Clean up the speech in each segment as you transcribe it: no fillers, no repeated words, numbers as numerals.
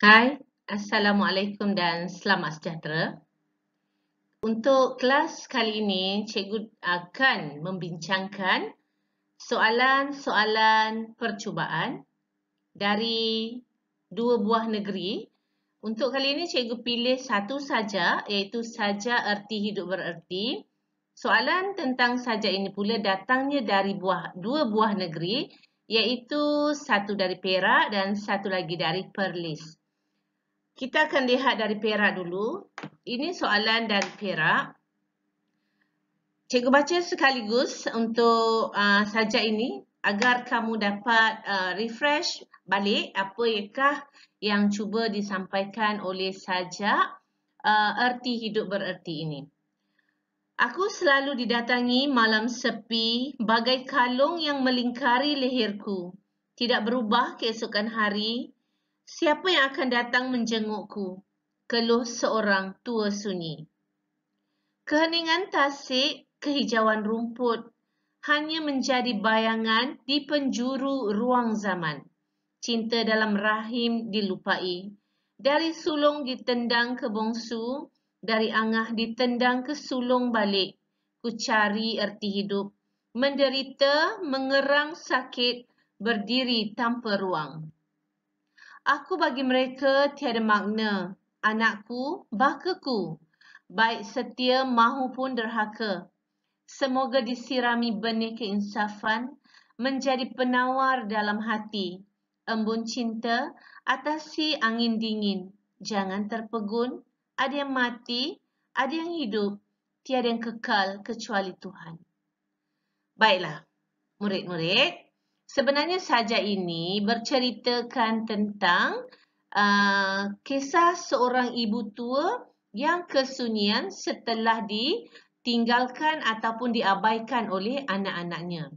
Hai, Assalamualaikum dan selamat sejahtera. Untuk kelas kali ini, cikgu akan membincangkan soalan-soalan percubaan dari dua buah negeri. Untuk kali ini, cikgu pilih satu saja, iaitu saja erti hidup bererti. Soalan tentang saja ini pula datangnya dari dua buah negeri, iaitu satu dari Perak dan satu lagi dari Perlis. Kita akan lihat dari Perak dulu. Ini soalan dari Perak. Cikgu baca sekaligus untuk saja ini agar kamu dapat refresh balik apakah yang cuba disampaikan oleh saja erti hidup bererti ini. Aku selalu didatangi malam sepi bagai kalung yang melingkari leherku. Tidak berubah keesokan hari. Siapa yang akan datang menjengukku? Keluh seorang tua sunyi. Keheningan tasik, kehijauan rumput, hanya menjadi bayangan di penjuru ruang zaman. Cinta dalam rahim dilupai. Dari sulung ditendang ke bongsu, dari angah ditendang ke sulung balik. Ku cari erti hidup. Menderita, mengerang sakit, berdiri tanpa ruang. Aku bagi mereka tiada makna, anakku, bakaku, baik setia mahupun derhaka. Semoga disirami benih keinsafan, menjadi penawar dalam hati. Embun cinta, atasi angin dingin. Jangan terpegun, ada yang mati, ada yang hidup, tiada yang kekal kecuali Tuhan. Baiklah, murid-murid. Sebenarnya saja ini berceritakan tentang kisah seorang ibu tua yang kesunyian setelah ditinggalkan ataupun diabaikan oleh anak-anaknya.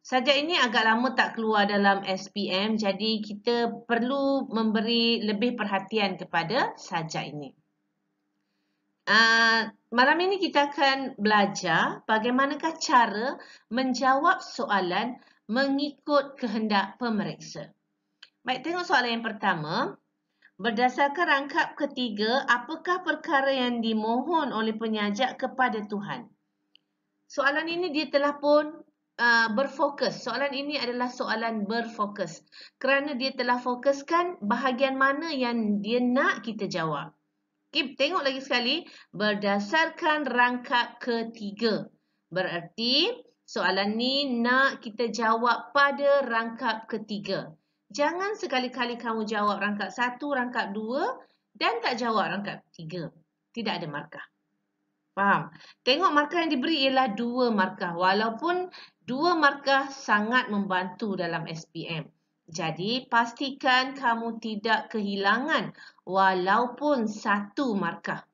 Saja ini agak lama tak keluar dalam SPM, jadi kita perlu memberi lebih perhatian kepada saja ini. Malam ini kita akan belajar bagaimanakah cara menjawab soalan mengikut kehendak pemeriksa. Baik, tengok soalan yang pertama. Berdasarkan rangkap ketiga, apakah perkara yang dimohon oleh penyajak kepada Tuhan? Soalan ini dia telah pun berfokus. Soalan ini adalah soalan berfokus. Kerana dia telah fokuskan bahagian mana yang dia nak kita jawab. Okay, tengok lagi sekali. Berdasarkan rangkap ketiga. Berarti soalan ni nak kita jawab pada rangkap ketiga. Jangan sekali-kali kamu jawab rangkap 1, rangkap 2 dan tak jawab rangkap 3. Tidak ada markah. Faham? Tengok markah yang diberi ialah 2 markah. Walaupun 2 markah sangat membantu dalam SPM. Jadi, pastikan kamu tidak kehilangan walaupun 1 markah.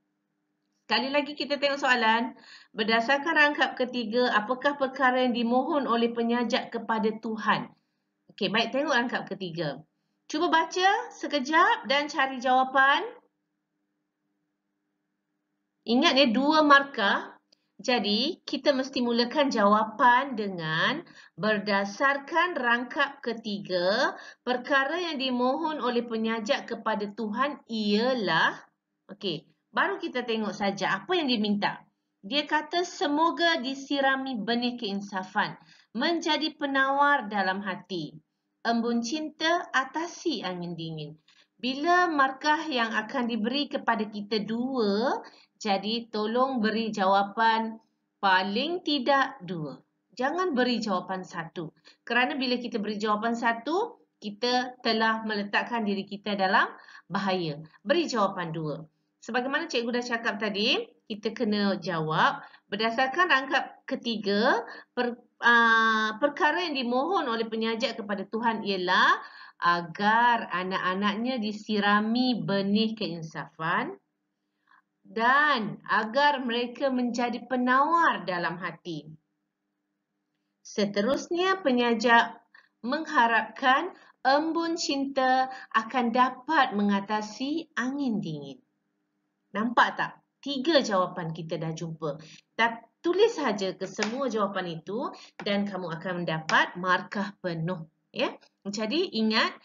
Sekali lagi kita tengok soalan. Berdasarkan rangkap ketiga, apakah perkara yang dimohon oleh penyajak kepada Tuhan? Okey, baik, tengok rangkap ketiga. Cuba baca sekejap dan cari jawapan. Ingat ya, 2 markah. Jadi, kita mesti mulakan jawapan dengan berdasarkan rangkap ketiga, perkara yang dimohon oleh penyajak kepada Tuhan ialah, okey, baru kita tengok saja apa yang diminta. Dia kata semoga disirami benih keinsafan, menjadi penawar dalam hati. Embun cinta atasi angin dingin. Bila markah yang akan diberi kepada kita 2, jadi tolong beri jawapan paling tidak 2. Jangan beri jawapan 1. Kerana bila kita beri jawapan 1, kita telah meletakkan diri kita dalam bahaya. Beri jawapan 2. Sebagaimana cikgu dah cakap tadi, kita kena jawab berdasarkan rangkap ketiga, perkara yang dimohon oleh penyajak kepada Tuhan ialah agar anak-anaknya disirami benih keinsafan dan agar mereka menjadi penawar dalam hati. Seterusnya, penyajak mengharapkan embun cinta akan dapat mengatasi angin dingin. Nampak tak? 3 jawapan kita dah jumpa. Tulis saja ke semua jawapan itu dan kamu akan mendapat markah penuh. Ya? Jadi ingat,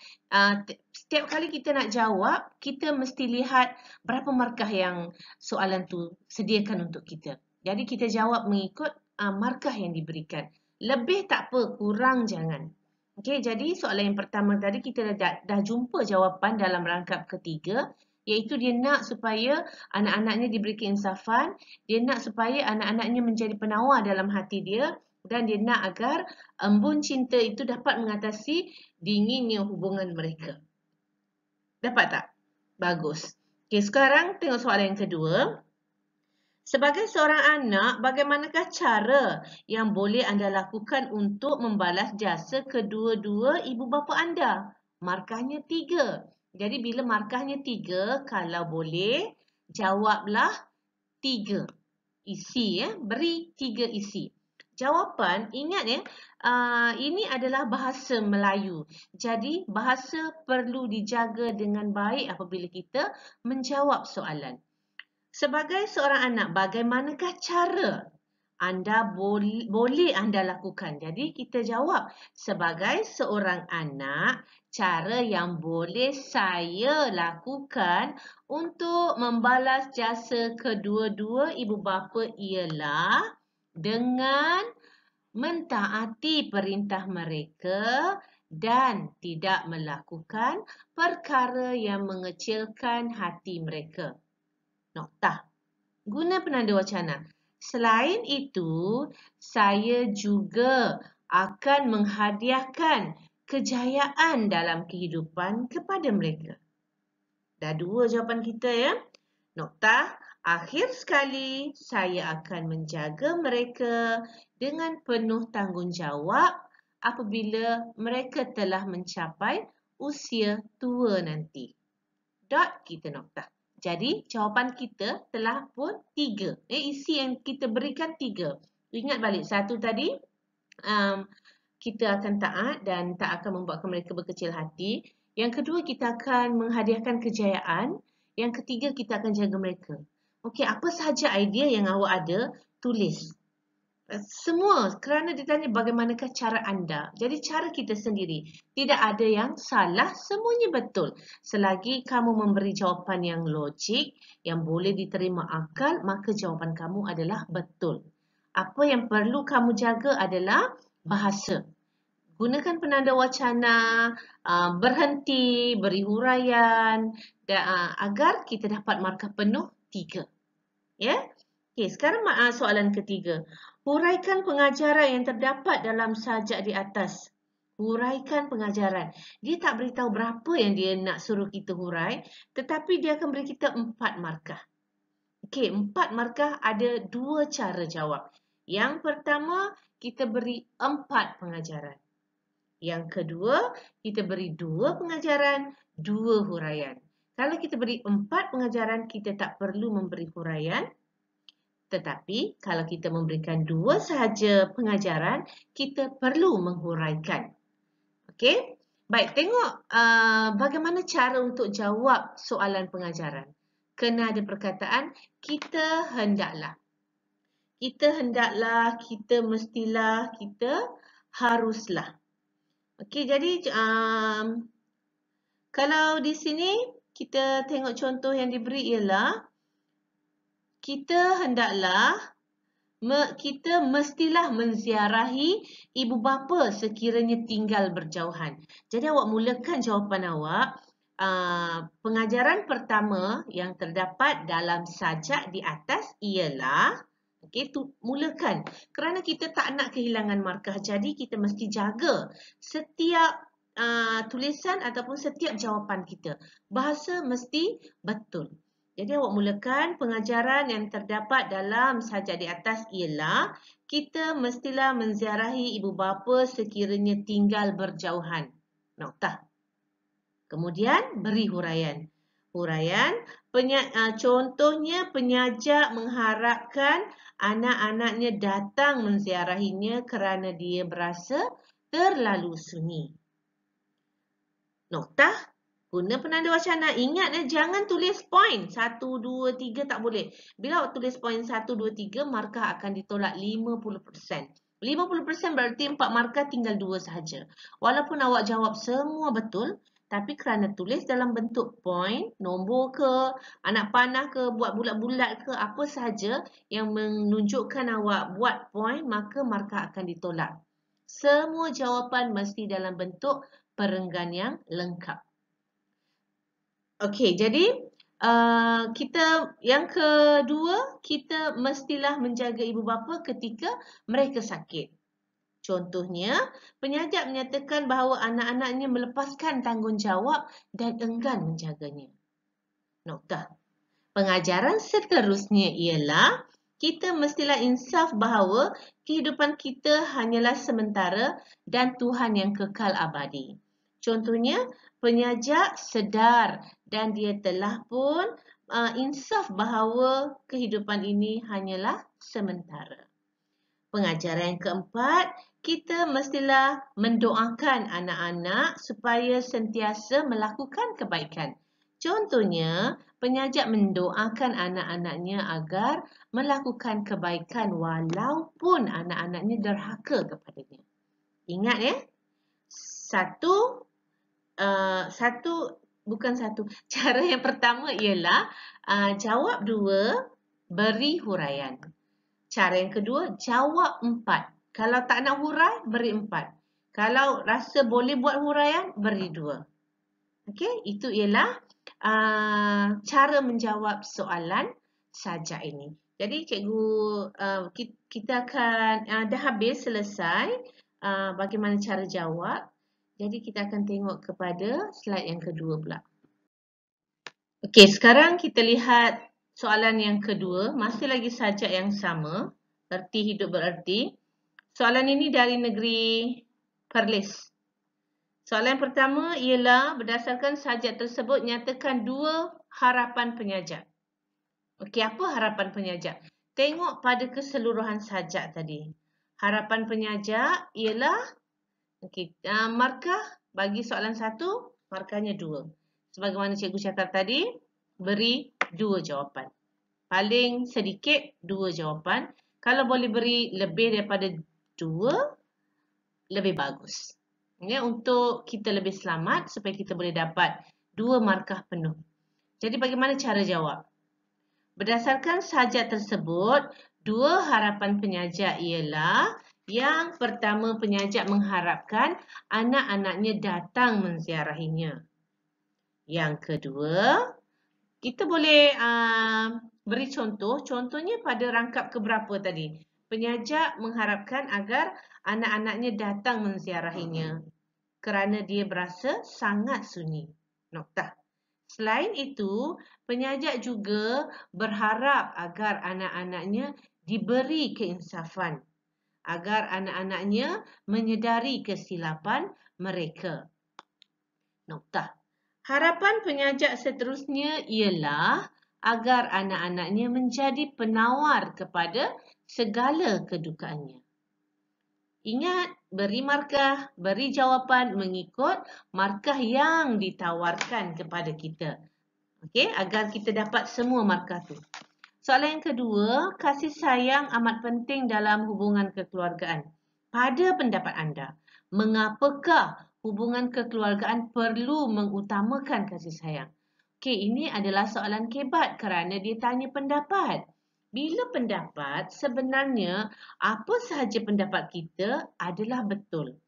setiap kali kita nak jawab, kita mesti lihat berapa markah yang soalan tu sediakan untuk kita. Jadi kita jawab mengikut markah yang diberikan. Lebih tak apa, kurang jangan. Okey, jadi soalan yang pertama tadi kita dah jumpa jawapan dalam rangkap ketiga, iaitu dia nak supaya anak-anaknya diberi keinsafan, dia nak supaya anak-anaknya menjadi penawar dalam hati dia, dan dia nak agar embun cinta itu dapat mengatasi dinginnya hubungan mereka. Dapat tak? Bagus. Okey, sekarang tengok soalan yang kedua. Sebagai seorang anak, bagaimanakah cara yang boleh anda lakukan untuk membalas jasa kedua-dua ibu bapa anda? Markahnya 3. Jadi bila markahnya 3, kalau boleh, jawablah 3. Isi ya, beri 3 isi. Jawapan, ingat ya, ini adalah bahasa Melayu. Jadi bahasa perlu dijaga dengan baik apabila kita menjawab soalan. Sebagai seorang anak, bagaimanakah cara anda boleh anda lakukan? Jadi kita jawab, sebagai seorang anak, cara yang boleh saya lakukan untuk membalas jasa kedua-dua ibu bapa ialah dengan mentaati perintah mereka dan tidak melakukan perkara yang mengecilkan hati mereka. Noktah. Guna penanda wacana. Selain itu, saya juga akan menghadiahkan kejayaan dalam kehidupan kepada mereka. Dah 2 jawapan kita ya. Noktah. Akhir sekali, saya akan menjaga mereka dengan penuh tanggungjawab apabila mereka telah mencapai usia tua nanti. Dot, kita noktah. Jadi, jawapan kita telah pun 3. Isi yang kita berikan 3. Ingat balik, 1 tadi, kita akan taat dan tak akan membuatkan mereka berkecil hati. Yang kedua, kita akan menghadiahkan kejayaan. Yang ketiga, kita akan jaga mereka. Okey, apa sahaja idea yang awak ada, tulis. Semua, kerana ditanya bagaimanakah cara anda. Jadi cara kita sendiri. Tidak ada yang salah, semuanya betul. Selagi kamu memberi jawapan yang logik, yang boleh diterima akal, maka jawapan kamu adalah betul. Apa yang perlu kamu jaga adalah bahasa. Gunakan penanda wacana, berhenti, beri huraian, agar kita dapat markah penuh 3. Ya? Okey, sekarang soalan ketiga. Huraikan pengajaran yang terdapat dalam sajak di atas. Huraikan pengajaran. Dia tak beritahu berapa yang dia nak suruh kita hurai, tetapi dia akan beri kita 4 markah. Okey, 4 markah ada 2 cara jawab. Yang pertama, kita beri 4 pengajaran. Yang kedua, kita beri 2 pengajaran, 2 huraian. Kalau kita beri 4 pengajaran, kita tak perlu memberi huraian. Tetapi kalau kita memberikan 2 sahaja pengajaran, kita perlu menghuraikan. Okey? Baik, tengok bagaimana cara untuk jawab soalan pengajaran. Kena ada perkataan, kita hendaklah. Kita hendaklah, kita mestilah, kita haruslah. Okey, jadi kalau di sini kita tengok contoh yang diberi ialah kita hendaklah, kita mestilah menziarahi ibu bapa sekiranya tinggal berjauhan. Jadi awak mulakan jawapan awak. Pengajaran pertama yang terdapat dalam sajak di atas ialah, okey, mulakan. Kerana kita tak nak kehilangan markah, jadi kita mesti jaga setiap tulisan ataupun setiap jawapan kita. Bahasa mesti betul. Jadi awak mulakan pengajaran yang terdapat dalam sajak di atas ialah kita mestilah menziarahi ibu bapa sekiranya tinggal berjauhan. Noktah. Kemudian beri huraian. Huraian, contohnya penyajak mengharapkan anak-anaknya datang menziarahinya kerana dia berasa terlalu sunyi. Noktah. Guna penanda wacana. Ingat jangan tulis poin. 1, 2, 3 tak boleh. Bila awak tulis poin 1, 2, 3, markah akan ditolak 50%. 50% berarti 4 markah tinggal 2 sahaja. Walaupun awak jawab semua betul, tapi kerana tulis dalam bentuk point, nombor ke, anak panah ke, buat bulat-bulat ke, apa sahaja yang menunjukkan awak buat point, maka markah akan ditolak. Semua jawapan mesti dalam bentuk perenggan yang lengkap. Okey, jadi kita yang kedua, kita mestilah menjaga ibu bapa ketika mereka sakit. Contohnya, penyajak menyatakan bahawa anak-anaknya melepaskan tanggungjawab dan enggan menjaganya. Noktah. Pengajaran seterusnya ialah kita mestilah insaf bahawa kehidupan kita hanyalah sementara dan Tuhan yang kekal abadi. Contohnya, penyajak sedar dan dia telah pun insaf bahawa kehidupan ini hanyalah sementara. Pengajaran yang keempat, kita mestilah mendoakan anak-anak supaya sentiasa melakukan kebaikan. Contohnya, penyajak mendoakan anak-anaknya agar melakukan kebaikan walaupun anak-anaknya derhaka kepadanya. Ingat ya, cara yang pertama ialah jawab 2, beri huraian. Cara yang kedua, jawab 4. Kalau tak nak hurai, beri 4. Kalau rasa boleh buat huraian, beri 2. Okey, itu ialah cara menjawab soalan sajak ini. Jadi cikgu kita akan dah habis selesai bagaimana cara jawab. Jadi kita akan tengok kepada slide yang kedua pula. Okey, sekarang kita lihat soalan yang kedua, masih lagi sajak yang sama. Erti hidup bererti. Soalan ini dari negeri Perlis. Soalan pertama ialah berdasarkan sajak tersebut nyatakan 2 harapan penyajak. Okey, apa harapan penyajak? Tengok pada keseluruhan sajak tadi. Harapan penyajak ialah markah bagi soalan 1, markahnya 2. Sebagaimana cikgu cakap tadi, beri 2 jawapan. Paling sedikit 2 jawapan. Kalau boleh beri lebih daripada 2, lebih bagus. Ya, untuk kita lebih selamat supaya kita boleh dapat 2 markah penuh. Jadi bagaimana cara jawab? Berdasarkan sajak tersebut, 2 harapan penyajak ialah yang pertama, penyajak mengharapkan anak-anaknya datang menziarahinya. Yang kedua, kita boleh beri contoh. Contohnya pada rangkap keberapa tadi? Penyajak mengharapkan agar anak-anaknya datang menziarahinya kerana dia berasa sangat sunyi. Noktah. Selain itu, penyajak juga berharap agar anak-anaknya diberi keinsafan, agar anak-anaknya menyedari kesilapan mereka. Noktah. Harapan penyajak seterusnya ialah agar anak-anaknya menjadi penawar kepada segala kedukaannya. Ingat, beri markah, beri jawapan mengikut markah yang ditawarkan kepada kita. Okey, agar kita dapat semua markah tu. Soalan yang kedua, kasih sayang amat penting dalam hubungan kekeluargaan. Pada pendapat anda, mengapakah hubungan kekeluargaan perlu mengutamakan kasih sayang? Okey, ini adalah soalan kebat kerana dia tanya pendapat. Bila pendapat, sebenarnya apa sahaja pendapat kita adalah betul.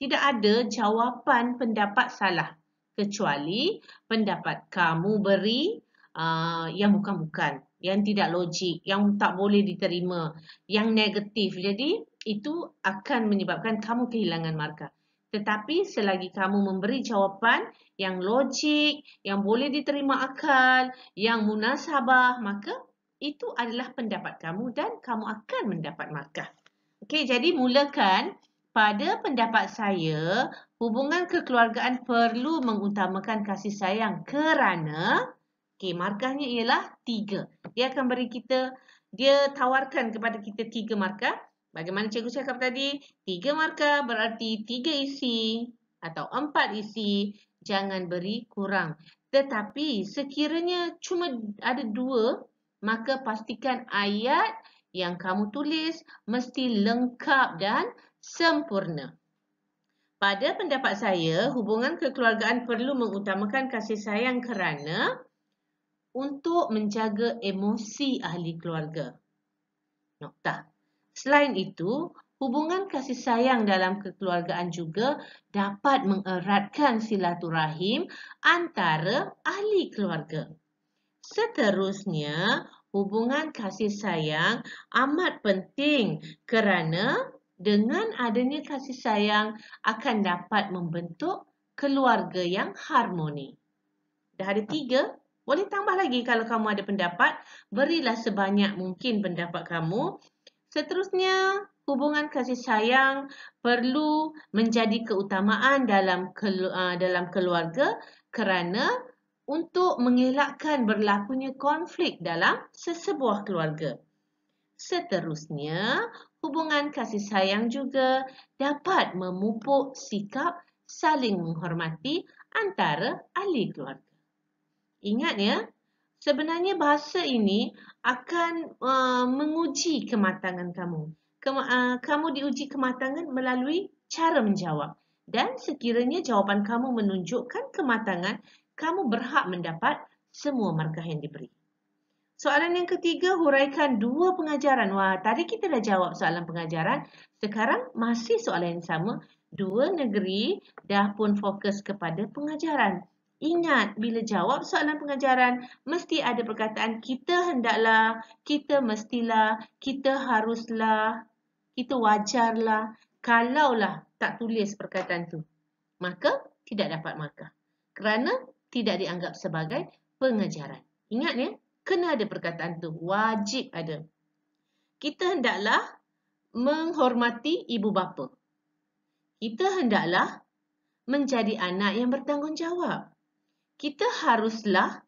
Tidak ada jawapan pendapat salah. Kecuali pendapat kamu beri yang bukan-bukan, yang tidak logik, yang tak boleh diterima, yang negatif. Jadi, itu akan menyebabkan kamu kehilangan markah. Tetapi selagi kamu memberi jawapan yang logik, yang boleh diterima akal, yang munasabah, maka itu adalah pendapat kamu dan kamu akan mendapat markah. Okey, jadi mulakan pada pendapat saya, hubungan kekeluargaan perlu mengutamakan kasih sayang kerana markahnya ialah 3. Dia akan beri kita, dia tawarkan kepada kita 3 markah. Bagaimana cikgu cakap tadi, 3 markah berarti 3 isi atau 4 isi. Jangan beri kurang. Tetapi sekiranya cuma ada 2, maka pastikan ayat yang kamu tulis mesti lengkap dan sempurna. Pada pendapat saya, hubungan kekeluargaan perlu mengutamakan kasih sayang kerana untuk menjaga emosi ahli keluarga. Noktah. Selain itu, hubungan kasih sayang dalam kekeluargaan juga dapat mengeratkan silaturahim antara ahli keluarga. Seterusnya, hubungan kasih sayang amat penting kerana dengan adanya kasih sayang akan dapat membentuk keluarga yang harmoni. Dah ada 3, boleh tambah lagi kalau kamu ada pendapat, berilah sebanyak mungkin pendapat kamu. Seterusnya, hubungan kasih sayang perlu menjadi keutamaan dalam keluarga kerana untuk mengelakkan berlakunya konflik dalam sesebuah keluarga. Seterusnya, hubungan kasih sayang juga dapat memupuk sikap saling menghormati antara ahli keluarga. Ingat ya, sebenarnya bahasa ini akan menguji kematangan kamu. Kamu diuji kematangan melalui cara menjawab. Dan sekiranya jawapan kamu menunjukkan kematangan, kamu berhak mendapat semua markah yang diberi. Soalan yang ketiga, huraikan 2 pengajaran. Wah, tadi kita dah jawab soalan pengajaran. Sekarang masih soalan yang sama. 2 negeri dah pun fokus kepada pengajaran. Ingat, bila jawab soalan pengajaran, mesti ada perkataan kita hendaklah, kita mestilah, kita haruslah, kita wajarlah. Kalaulah tak tulis perkataan tu, maka tidak dapat markah. Kerana tidak dianggap sebagai pengajaran. Ingat ya, kena ada perkataan tu, wajib ada. Kita hendaklah menghormati ibu bapa. Kita hendaklah menjadi anak yang bertanggungjawab. Kita haruslah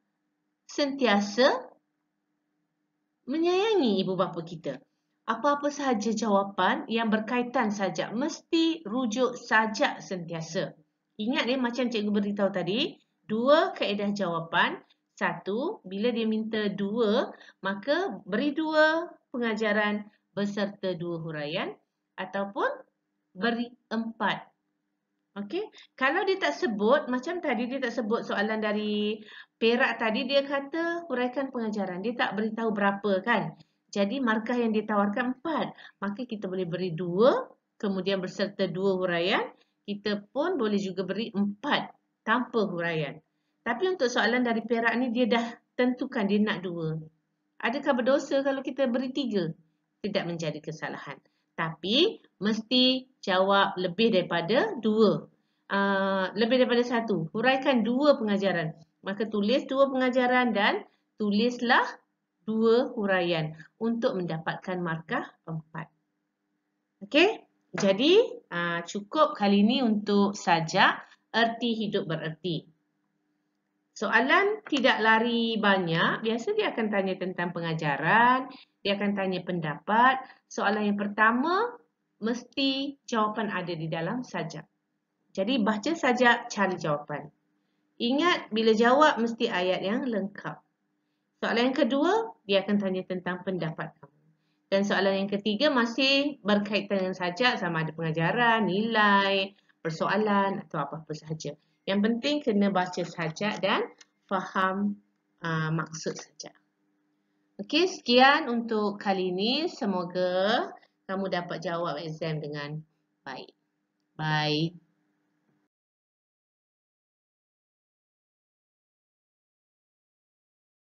sentiasa menyayangi ibu bapa kita. Apa-apa sahaja jawapan yang berkaitan sajak mesti rujuk sajak sentiasa. Ingat ya, macam cikgu beritahu tadi, 2 kaedah jawapan. 1, bila dia minta 2, maka beri 2 pengajaran beserta 2 huraian ataupun beri 4. Okey, kalau dia tak sebut, macam tadi dia tak sebut soalan dari Perak tadi, dia kata huraikan pengajaran. Dia tak beritahu berapa kan. Jadi markah yang ditawarkan 4. Maka kita boleh beri 2, kemudian berserta 2 huraian. Kita pun boleh juga beri 4 tanpa huraian. Tapi untuk soalan dari Perak ni, dia dah tentukan dia nak 2. Adakah berdosa kalau kita beri 3? Tidak menjadi kesalahan. Tapi mesti jawab lebih daripada 2. Lebih daripada 1. Huraikan 2 pengajaran. Maka tulis 2 pengajaran dan tulislah 2 huraian untuk mendapatkan markah 4. Okey? Jadi cukup kali ini untuk sajak erti hidup bererti. Soalan tidak lari banyak, biasa dia akan tanya tentang pengajaran, dia akan tanya pendapat. Soalan yang pertama, mesti jawapan ada di dalam sajak. Jadi baca sajak, cari jawapan. Ingat, bila jawab mesti ayat yang lengkap. Soalan yang kedua, dia akan tanya tentang pendapat kamu. Dan soalan yang ketiga masih berkaitan dengan sajak, sama ada pengajaran, nilai, persoalan atau apa-apa sahaja. Yang penting kena baca sajak dan faham maksud sajak. Okey, sekian untuk kali ini. Semoga kamu dapat jawab exam dengan baik. Bye.